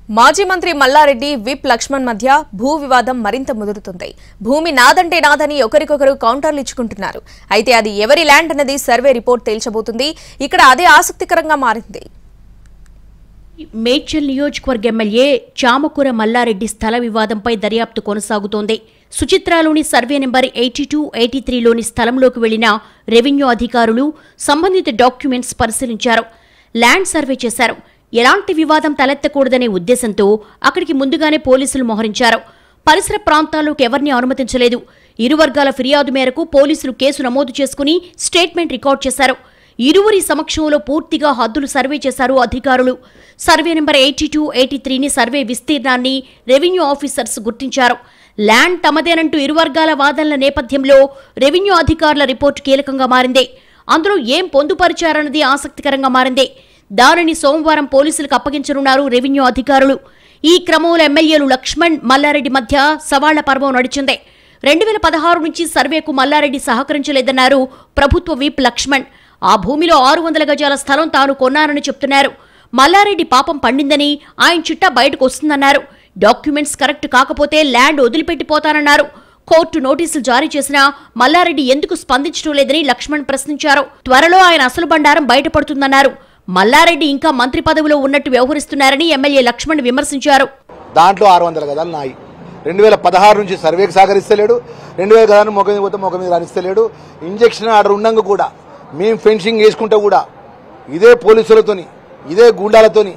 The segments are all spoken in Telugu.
మాజీ మంత్రి మల్లారెడ్డి విప్ లక్ష్మణ్ మధ్య భూ వివాదం మరింత ముదురుతుంది. భూమి నాదంటే నాదని ఒకరికొకరు కౌంటర్లు ఇచ్చుకుంటున్నారు. అయితే అది ఎవరి ల్యాండ్ అన్నది సర్వే రిపోర్ట్ తేల్చబోతుంది. ఇక్కడ అదే ఆసక్తికరంగా మారింది. మేడ్చల్ నియోజకవర్గ ఎమ్మెల్యే చామకూర మల్లారెడ్డి స్థల వివాదంపై దర్యాప్తు కొనసాగుతోంది. సుచిత్రాలోని సర్వే నెంబర్ 82, 83లోని స్థలంలోకి వెళ్లిన రెవెన్యూ అధికారులు సంబంధిత డాక్యుమెంట్స్ పరిశీలించారు, ల్యాండ్ సర్వే చేశారు. ఎలాంటి వివాదం తలెత్తకూడదనే ఉద్దేశంతో అక్కడికి ముందుగానే పోలీసులు మోహరించారు. పరిసర ప్రాంతాల్లోకి ఎవరిని అనుమతించలేదు. ఇరు వర్గాల ఫిర్యాదు మేరకు పోలీసులు కేసు నమోదు చేసుకుని స్టేట్మెంట్ రికార్డ్ చేశారు. ఇరువురి సమక్షంలో పూర్తిగా హద్దులు సర్వే చేశారు అధికారులు. సర్వే నెంబర్ 82, 83ని సర్వే విస్తీర్ణాన్ని రెవెన్యూ ఆఫీసర్స్ గుర్తించారు. ల్యాండ్ తమదేనంటూ ఇరు వర్గాల వాదనల నేపథ్యంలో రెవెన్యూ అధికారుల రిపోర్టు కీలకంగా మారింది. అందులో ఏం పొందుపరిచారన్నది ఆసక్తికరంగా మారింది. దానిని సోమవారం పోలీసులకు అప్పగించనున్నారు రెవెన్యూ అధికారులు. ఈ క్రమంలో ఎమ్మెల్యేలు లక్ష్మణ్, మల్లారెడ్డి మధ్య సవాళ్ల పర్వం నడిచింది. 2016 నుంచి సర్వేకు మల్లారెడ్డి సహకరించలేదన్నారు ప్రభుత్వ విప్ లక్ష్మణ్. ఆ భూమిలో 600 గజాల స్థలం తాను కొన్నానని చెప్తున్నారు. మల్లారెడ్డి పాపం పండిందని, ఆయన చిట్టా బయటకు వస్తుందన్నారు. డాక్యుమెంట్స్ కరెక్ట్ కాకపోతే ల్యాండ్ వదిలిపెట్టిపోతానన్నారు. కోర్టు నోటీసులు జారీ చేసినా మల్లారెడ్డి ఎందుకు స్పందించడం లేదని లక్ష్మణ్ ప్రశ్నించారు. త్వరలో ఆయన అసలు బండారం బయటపడుతుందన్నారు. మల్లారెడ్డి ఇంకా మంత్రి పదవిలో ఉన్నట్టు వ్యవహరిస్తున్నారని ఎమ్మెల్యే లక్ష్మణ్ విమర్శించారు. దాంట్లో 600 గదాలు నాయి. 2016 నుంచి సర్వేకి సహకరిస్తలేడు. 2000 గదాలను మొక్క మీద రాణిస్తలేడు. ఇంజక్షన్ ఆర్డర్ ఉండగా కూడా మేము ఫెన్సింగ్ వేసుకుంటే కూడా ఇదే పోలీసులతోని, ఇదే గూండాలతోని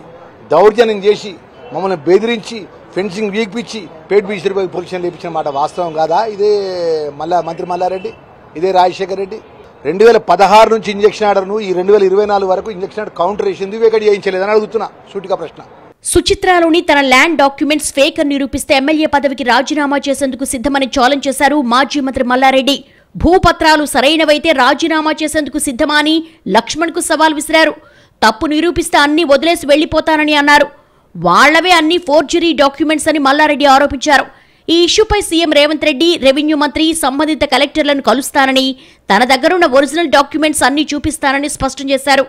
దౌర్జన్యం చేసి మమ్మల్ని బెదిరించి ఫెన్సింగ్ వీక్పిచ్చి పేట్ బీచ్ పొజిషన్ లేపించిన మాట వాస్తవం కాదా? ఇదే మంత్రి మల్లారెడ్డి, ఇదే రాజశేఖర్ రెడ్డి 2016 నుంచి ఇంజక్షన్ ఆర్డర్ను ఈ 2024 వరకు ఇంజక్షన్ ఆర్డర్ కౌంటర్ వేసింది, వేకడి చేయించలేదని అడుగుతున్నా సూటిగా ప్రశ్న. సుచిత్రాలోని తన ల్యాండ్ డాక్యుమెంట్స్ ఫేక్ అని నిరూపిస్తే ఎమ్మెల్యే పదవికి రాజీనామా చేసేందుకు సిద్ధమని ఛాలెంజ్ చేశారు మాజీ మంత్రి మల్లారెడ్డి. భూపత్రాలు సరైనవైతే రాజీనామా చేసేందుకు సిద్ధమా అని లక్ష్మణ్కు సవాల్ విసిరారు. తప్పు నిరూపిస్తే అన్ని వదిలేసి వెళ్లిపోతానని అన్నారు. వాళ్లవే అన్ని ఫోర్జరీ డాక్యుమెంట్స్ అని మల్లారెడ్డి ఆరోపించారు. ఈ ఇష్యూపై సీఎం రేవంత్ రెడ్డి, రెవెన్యూ మంత్రి, సంబంధిత కలెక్టర్లను కలుస్తానని, తన దగ్గరున్న ఒరిజినల్ డాక్యుమెంట్స్ అన్ని చూపిస్తానని స్పష్టం చేశారు.